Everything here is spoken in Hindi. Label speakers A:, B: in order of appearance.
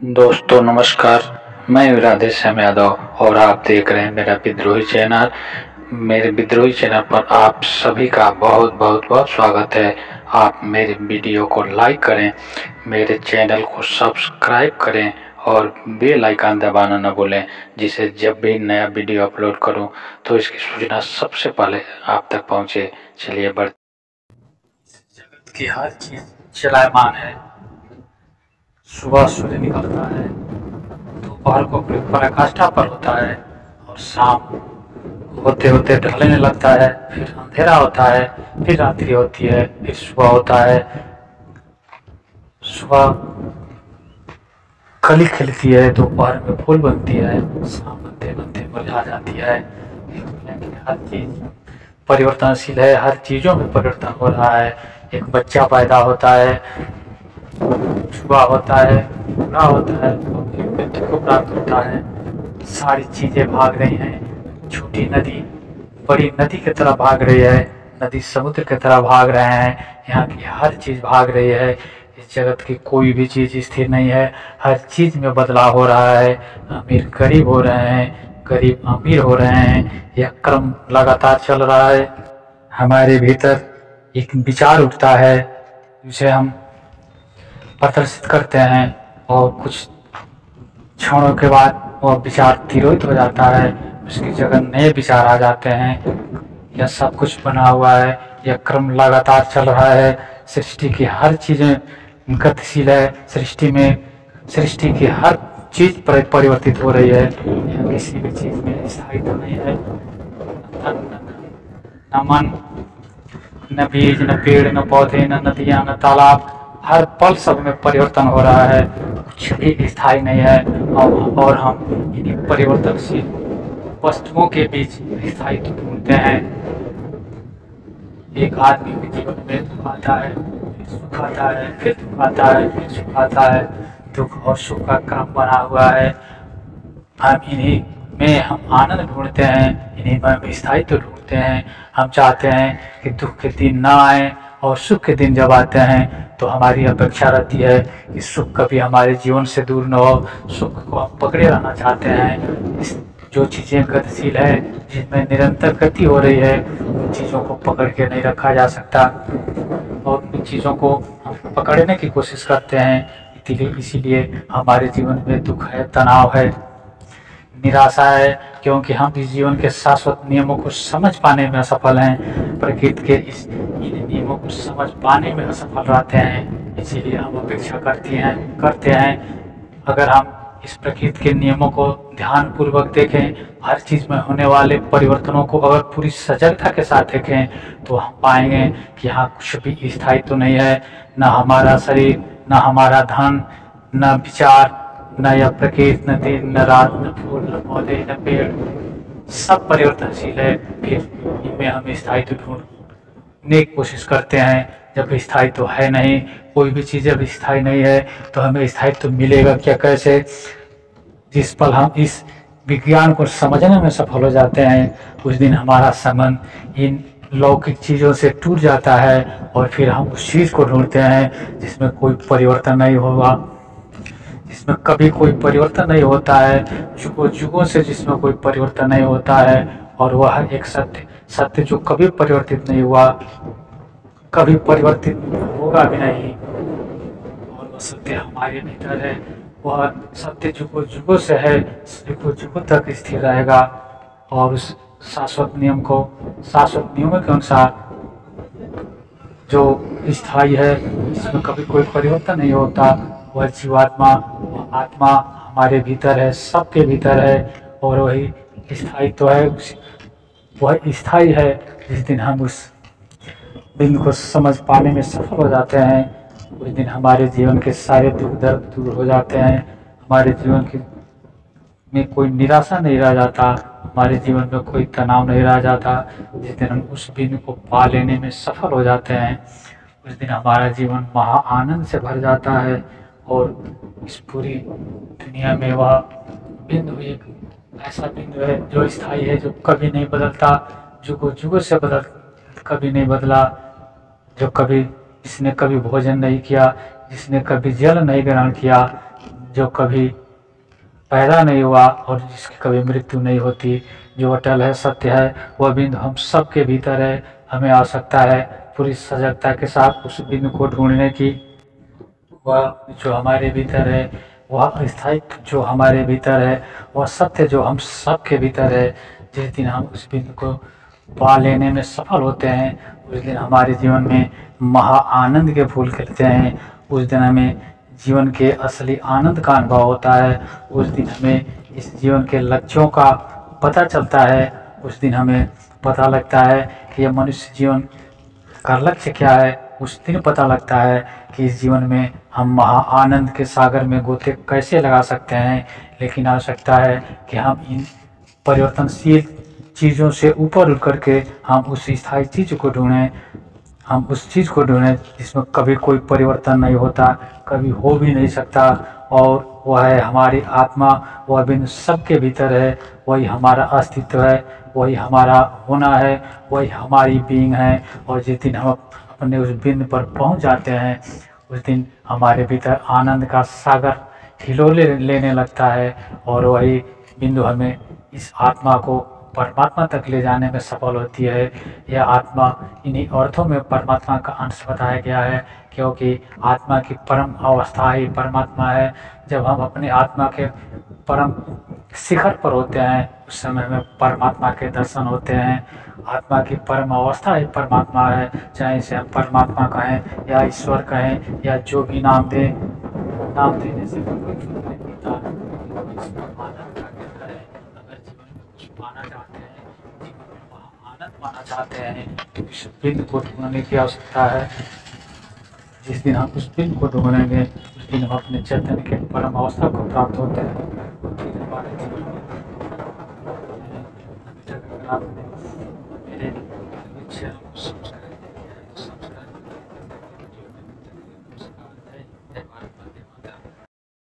A: दोस्तों नमस्कार। मैं राधेश्याम यादव और आप देख रहे हैं मेरा विद्रोही चैनल। मेरे विद्रोही चैनल पर आप सभी का बहुत बहुत बहुत स्वागत है। आप मेरे वीडियो को लाइक करें, मेरे चैनल को सब्सक्राइब करें और बेल आइकन दबाना न भूलें, जिससे जब भी नया वीडियो अपलोड करूं तो इसकी सूचना सबसे पहले आप तक पहुंचे। चलिए बढ़ जगत की हर चीज चलायमान है। सुबह सूर्य निकलता है, दोपहर को अपनी पराकाष्ठा पर होता है और शाम होते होते ढलने लगता है, फिर अंधेरा होता है, फिर रात्रि होती है, फिर सुबह होता है। सुबह कली खिलती है, दोपहर में फूल बनती है, शाम बनते बनते मुरझा जाती है। हर चीज परिवर्तनशील है, हर चीजों में परिवर्तन हो रहा है। एक बच्चा पैदा होता है, सुबह होता है, बूढ़ा होता है और फिर मृत्यु को प्राप्त होता है। सारी चीजें भाग रही हैं। छोटी नदी बड़ी नदी की तरह भाग रही है, नदी समुद्र की तरह भाग रहे हैं। यहाँ की हर चीज भाग रही है। इस जगत की कोई भी चीज स्थिर नहीं है, हर चीज में बदलाव हो रहा है। अमीर गरीब हो रहे हैं, गरीब अमीर हो रहे हैं। यह क्रम लगातार चल रहा है। हमारे भीतर एक विचार उठता है, जिसे हम प्रदर्शित करते हैं और कुछ क्षणों के बाद वह विचार तिरोहित हो जाता है, उसकी जगह नए विचार आ जाते हैं। यह सब कुछ बना हुआ है, यह क्रम लगातार चल रहा है। सृष्टि की हर चीजें गतिशील है। सृष्टि की हर चीज परिवर्तित हो रही है। यह किसी भी चीज में स्थायित्व नहीं है। न मन, न बीज, न पेड़, न पौधे, न नदियां, न तालाब, हर पल सब में परिवर्तन हो रहा है। कुछ भी स्थायी नहीं है और हम इन्हीं परिवर्तनशील वस्तुओं के बीच स्थायित्व ढूंढते हैं। एक आदमी के जीवन में दुख आता है, फिर सुख आता है, फिर दुख आता है, फिर सुख आता है। दुख और सुख का क्रम बना हुआ है। हम इन्हीं में हम आनंद ढूंढते हैं, इन्हीं में हम स्थायित्व ढूंढते हैं। हम चाहते हैं कि दुख के दिन ना आए और सुख के दिन जब आते हैं तो हमारी अपेक्षा रहती है कि सुख कभी हमारे जीवन से दूर न हो। सुख को हम पकड़े रहना चाहते हैं। जो चीज़ें गतिशील है, जिनमें निरंतर गति हो रही है, उन चीज़ों को पकड़ के नहीं रखा जा सकता और उन चीज़ों को हम पकड़ने की कोशिश करते हैं। इसीलिए हमारे जीवन में दुख है, तनाव है, निराशा है, क्योंकि हम इस जीवन के शाश्वत नियमों को समझ पाने में असफल हैं। प्रकृति के इन नियमों को समझ पाने में असफल रहते हैं। इसीलिए हम अपेक्षा करते हैं अगर हम इस प्रकृति के नियमों को ध्यानपूर्वक देखें, हर चीज़ में होने वाले परिवर्तनों को अगर पूरी सजगता के साथ देखें, तो हम पाएंगे कि यहाँ कुछ भी स्थायी तो नहीं है। न हमारा शरीर, न हमारा धन, न विचार, न यह प्रकृति, न दिन, न रात, न फूल, न पौधे, न पेड़, सब परिवर्तनशील है। फिर इनमें हम स्थायित्व ढूंढने की कोशिश करते हैं। जब स्थायित्व है नहीं, कोई भी चीज़ जब स्थायी नहीं है तो हमें स्थायित्व मिलेगा क्या, कैसे? जिस पल हम इस विज्ञान को समझने में सफल हो जाते हैं, उस दिन हमारा संबंध इन लौकिक चीज़ों से टूट जाता है और फिर हम उस चीज़ को ढूंढते हैं जिसमें कोई परिवर्तन नहीं होगा, जिसमें कभी कोई परिवर्तन नहीं होता है, जुगों जुगों से जिसमें कोई परिवर्तन नहीं होता है। और वह एक सत्य जो कभी परिवर्तित नहीं हुआ, कभी परिवर्तित होगा भी नहीं, और वह सत्य हमारे भीतर है। वह सत्य जुगों जुगों से है, जुगों जुगों तक स्थिर रहेगा। और उस शाश्वत नियमों के अनुसार जो स्थायी है, जिसमें कभी कोई परिवर्तन नहीं होता, वह जीवात्मा, वह आत्मा हमारे भीतर है, सबके भीतर है। और वही स्थायी तो है, वह स्थायी है। जिस दिन हम उस बिंदु को समझ पाने में सफल हो जाते हैं, उस दिन हमारे जीवन के सारे दुख दर्द दूर हो जाते हैं। हमारे जीवन में कोई निराशा नहीं रह जाता, हमारे जीवन में कोई तनाव नहीं रह जाता। जिस दिन हम उस बिंदु को पा लेने में सफल हो जाते हैं, उस दिन हमारा जीवन महा आनंद से भर जाता है। और इस पूरी दुनिया में वह बिंदु एक ऐसा बिंदु है जो स्थायी है, जो कभी नहीं बदलता, जुगों जुगों से कभी नहीं बदला, जिसने कभी भोजन नहीं किया, जिसने कभी जल नहीं ग्रहण किया, जो कभी पैदा नहीं हुआ और जिसकी कभी मृत्यु नहीं होती, जो अटल है, सत्य है, वह बिंदु हम सबके भीतर है। हमें आवश्यकता है पूरी सजगता के साथ उस बिंदु को ढूंढने की। वह जो हमारे भीतर है, वह स्थायित्व जो हमारे भीतर है, वह सत्य जो हम सबके भीतर है। जिस दिन हम उस बिंदु को पा लेने में सफल होते हैं, उस दिन हमारे जीवन में महा आनंद के फूल खिलते हैं। उस दिन हमें जीवन के असली आनंद का अनुभव होता है। उस दिन हमें इस जीवन के लक्ष्यों का पता चलता है। उस दिन हमें पता लगता है कि यह मनुष्य जीवन का लक्ष्य क्या है। उस दिन पता लगता है कि इस जीवन में हम महा आनंद के सागर में गोते कैसे लगा सकते हैं। लेकिन आवश्यकता है कि हम इन परिवर्तनशील चीज़ों से ऊपर उठ करके हम उस स्थायी चीज़ को ढूंढें। हम उस चीज़ को ढूंढें जिसमें कभी कोई परिवर्तन नहीं होता, कभी हो भी नहीं सकता, और वह है हमारी आत्मा। वह बिंदु सबके भीतर है, वही हमारा अस्तित्व है, वही हमारा होना है, वही हमारी बीइंग है। और जिस दिन हम अपने उस बिंदु पर पहुंच जाते हैं, उस दिन हमारे भीतर आनंद का सागर हिलोले लेने लगता है, और वही बिंदु हमें इस आत्मा को परमात्मा तक ले जाने में सफल होती है। यह आत्मा इन्हीं अर्थों में परमात्मा का अंश बताया गया है, क्योंकि आत्मा की परम अवस्था ही परमात्मा है। जब हम अपने आत्मा के परम शिखर पर होते हैं, उस समय में परमात्मा के दर्शन होते हैं। आत्मा की परम अवस्था ही परमात्मा है। चाहे इसे हम परमात्मा कहें या ईश्वर कहें या जो भी नाम दें, नाम देने से कोई फर्क नहीं पड़ता। आनंद का केंद्र है। अगर जीवन में कुछ पाना चाहते हैं, जीवन में वहाँ आनंद पाना चाहते हैं, तो इस बिंदु को ढूंढने की आवश्यकता है। जिस दिन हम उस बिंदु को ढूंढेंगे, उस दिन हम अपने चैतन्य के परम अवस्था को प्राप्त होते हैं। हमारे जीवन में मेरे